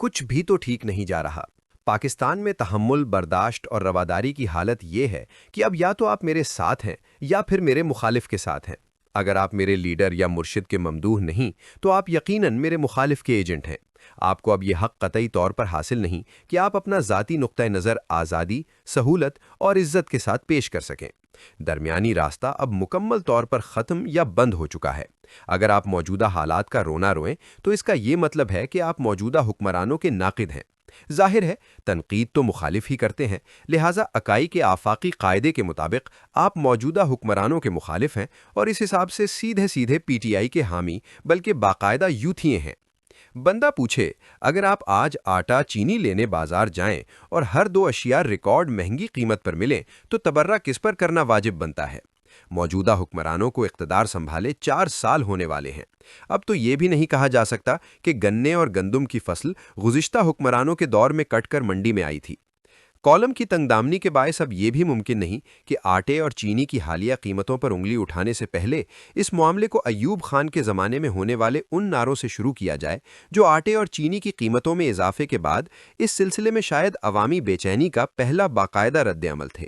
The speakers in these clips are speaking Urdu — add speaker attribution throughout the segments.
Speaker 1: کچھ بھی تو ٹھیک نہیں جا رہا۔ پاکستان میں تحمل، برداشت اور رواداری کی حالت یہ ہے کہ اب یا تو آپ میرے ساتھ ہیں یا پھر میرے مخالف کے ساتھ ہیں۔ اگر آپ میرے لیڈر یا مرشد کے ممدوح نہیں تو آپ یقیناً میرے مخالف کے ایجنٹ ہیں۔ آپ کو اب یہ حق قطعی طور پر حاصل نہیں کہ آپ اپنا ذاتی نقطہ نظر آزادی، سہولت اور عزت کے ساتھ پیش کر سکیں۔ درمیانی راستہ اب مکمل طور پر ختم یا بند ہو چکا ہے۔ اگر آپ موجودہ حالات کا رونا روئیں تو اس کا یہ مطلب ہے کہ آپ موجودہ حکمرانوں کے ناقد ہیں۔ ظاہر ہے تنقید تو مخالف ہی کرتے ہیں، لہٰذا اکائی کے آفاقی قاعدے کے مطابق آپ موجودہ حکمرانوں کے مخالف ہیں اور اس حساب سے سیدھے سیدھے پی ٹی آئی کے حامی بلکہ باقاعدہ یوتھیے ہیں۔ بندہ پوچھے، اگر آپ آج آٹا چینی لینے بازار جائیں اور ہر دو اشیاء ریکارڈ مہنگی قیمت پر ملیں تو تبرہ کس پر کرنا واجب بنتا ہے؟ موجودہ حکمرانوں کو اقتدار سنبھالے 4 سال ہونے والے ہیں۔ اب تو یہ بھی نہیں کہا جا سکتا کہ گنے اور گندم کی فصل گزشتہ حکمرانوں کے دور میں کٹ کر منڈی میں آئی تھی۔ کالم کی تنگ دامنی کے باعث اب یہ بھی ممکن نہیں کہ آٹے اور چینی کی حالیہ قیمتوں پر انگلی اٹھانے سے پہلے اس معاملے کو ایوب خان کے زمانے میں ہونے والے ان نعروں سے شروع کیا جائے جو آٹے اور چینی کی قیمتوں میں اضافے کے بعد اس سلسلے میں شاید عوامی بے چینی کا پہلا باقاعدہ رد عمل تھے۔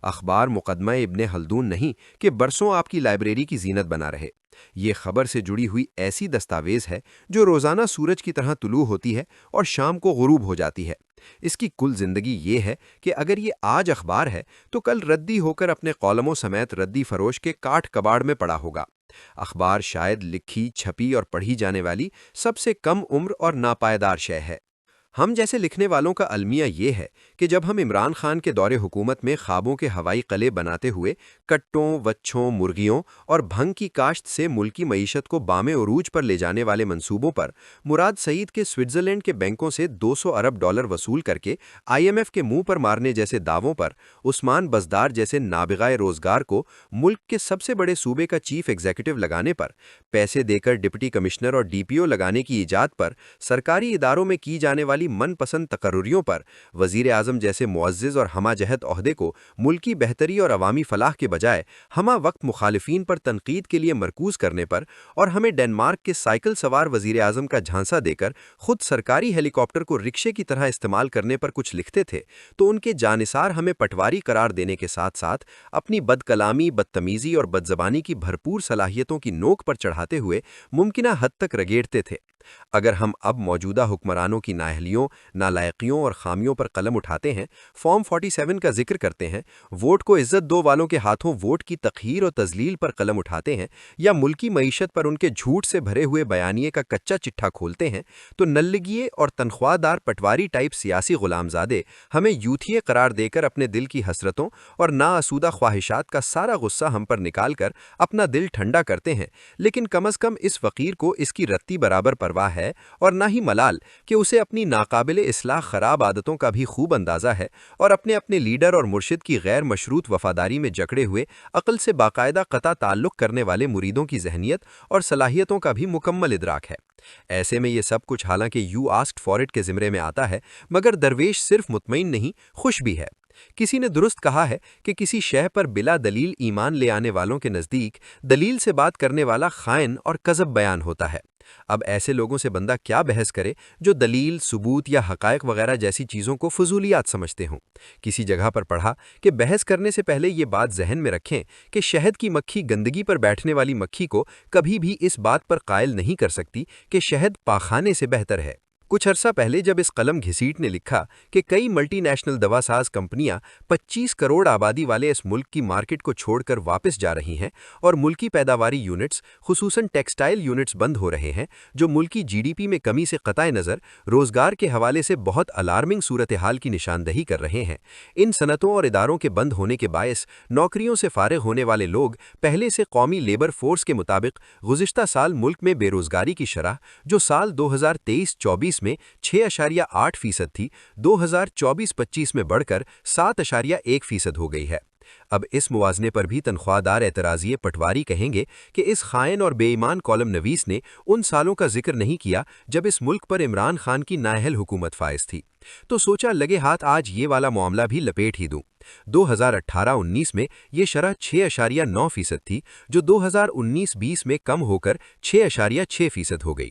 Speaker 1: اخبار مقدمہ ابن خلدون نہیں کہ برسوں آپ کی لائبریری کی زینت بنا رہے۔ یہ خبر سے جڑی ہوئی ایسی دستاویز ہے جو روزانہ سورج کی طرح طلوع ہوتی ہے اور شام کو غروب ہو جاتی ہے۔ اس کی کل زندگی یہ ہے کہ اگر یہ آج اخبار ہے تو کل ردی ہو کر اپنے کالموں سمیت ردی فروش کے کاٹ کباڑ میں پڑا ہوگا۔ اخبار شاید لکھی، چھپی اور پڑھی جانے والی سب سے کم عمر اور ناپائیدار شے ہے۔ ہم جیسے لکھنے والوں کا المیہ یہ ہے کہ جب ہم عمران خان کے دور حکومت میں خوابوں کے ہوائی قلعے بناتے ہوئے کٹوں، وچھوں، مرغیوں اور بھنگ کی کاشت سے ملکی معیشت کو بام عروج پر لے جانے والے منصوبوں پر مراد سعید کے سوئٹزرلینڈ کے بینکوں سے 200 ارب ڈالر وصول کر کے آئی ایم ایف کے منہ پر مارنے جیسے دعووں پر عثمان بزدار جیسے نابغہ روزگار کو ملک کے سب سے بڑے صوبے کا چیف ایگزیکٹو لگانے پر، پیسے دے کر ڈپٹی کمشنر اور ڈی پی او لگانے کی ایجاد پر، سرکاری اداروں میں کی جانے والی من پسند تقرریوں پر، وزیر اعظم جیسے معزز اور ہمہ جہت عہدے کو ملکی بہتری اور عوامی فلاح کے بجائے ہمہ وقت مخالفین پر تنقید کے لیے مرکوز کرنے پر، اور ہمیں ڈنمارک کے سائیکل سوار وزیر اعظم کا جھانسا دے کر خود سرکاری ہیلی کاپٹر کو رکشے کی طرح استعمال کرنے پر کچھ لکھتے تھے، تو ان کے جانثار ہمیں پٹواری قرار دینے کے ساتھ ساتھ اپنی بد کلامی، بدتمیزی اور بدزبانی کی بھرپور صلاحیتوں کی نوک پر چڑھاتے ہوئے ممکنہ حد تک رگیڑتے تھے۔ اگر ہم اب موجودہ حکمرانوں کی نااہلیوں، نالائقیوں اور خامیوں پر قلم اٹھاتے ہیں، فارم 47 کا ذکر کرتے ہیں، ووٹ کو عزت دو والوں کے ہاتھوں ووٹ کی تخہیر اور تذلیل پر قلم اٹھاتے ہیں، یا ملکی معیشت پر ان کے جھوٹ سے بھرے ہوئے بیانیے کا کچا چٹھا کھولتے ہیں، تو نلگیے اور تنخواہ دار پٹواری ٹائپ سیاسی غلامزادے ہمیں یوتھیے قرار دے کر اپنے دل کی حسرتوں اور ناآسودہ خواہشات کا سارا غصہ ہم پر نکال کر اپنا دل ٹھنڈا کرتے ہیں، لیکن کم از کم اس فقیر کو اس کی رتی برابر پرواہ ہے اور نہ ہی ملال کہ اسے اپنی ناقابل اصلاح خراب عادتوں کا بھی خوب اندازہ ہے، اور اپنے لیڈر اور مرشد کی غیر مشروط وفاداری میں جکڑے ہوئے عقل سے باقاعدہ قطع تعلق کرنے والے مریدوں کی ذہنیت اور صلاحیتوں کا بھی مکمل ادراک ہے۔ ایسے میں یہ سب کچھ حالانکہ یو آسکڈ فار اٹ کے زمرے میں آتا ہے، مگر درویش صرف مطمئن نہیں، خوش بھی ہے۔ کسی نے درست کہا ہے کہ کسی شے پر بلا دلیل ایمان لے آنے والوں کے نزدیک دلیل سے بات کرنے والا خائن اور کذب بیان ہوتا ہے۔ اب ایسے لوگوں سے بندہ کیا بحث کرے جو دلیل، ثبوت یا حقائق وغیرہ جیسی چیزوں کو فضولیات سمجھتے ہوں۔ کسی جگہ پر پڑھا کہ بحث کرنے سے پہلے یہ بات ذہن میں رکھیں کہ شہد کی مکھی گندگی پر بیٹھنے والی مکھی کو کبھی بھی اس بات پر قائل نہیں کر سکتی کہ شہد پاخانے سے بہتر ہے۔ کچھ عرصہ پہلے جب اس قلم گھسیٹ نے لکھا کہ کئی ملٹی نیشنل دوا ساز کمپنیاں 25 کروڑ آبادی والے اس ملک کی مارکیٹ کو چھوڑ کر واپس جا رہی ہیں اور ملکی پیداواری یونٹس خصوصاً ٹیکسٹائل یونٹس بند ہو رہے ہیں جو ملکی جی ڈی پی میں کمی سے قطع نظر روزگار کے حوالے سے بہت الارمنگ صورتحال کی نشاندہی کر رہے ہیں، ان صنعتوں اور اداروں کے بند ہونے کے باعث نوکریوں سے فارغ ہونے والے لوگ پہلے سے قومی لیبر فورس کے مطابق گزشتہ سال ملک میں بے روزگاری کی شرح جو سال 2023-24 میں 6.8% تھی، 2024-25 میں بڑھ کر 7.1% ہو گئی ہے۔ اب اس موازنے پر بھی تنخواہ دار اعتراضیے پٹواری کہیں گے کہ اس خائن اور بے ایمان کالم نویس نے ان سالوں کا ذکر نہیں کیا جب اس ملک پر عمران خان کی نااہل حکومت فائز تھی، تو سوچا لگے ہاتھ آج یہ والا معاملہ بھی لپیٹ ہی دوں۔ 2018-19 میں یہ شرح 6.9% تھی جو 2019-20 میں کم ہو کر 6.6% ہو گئی۔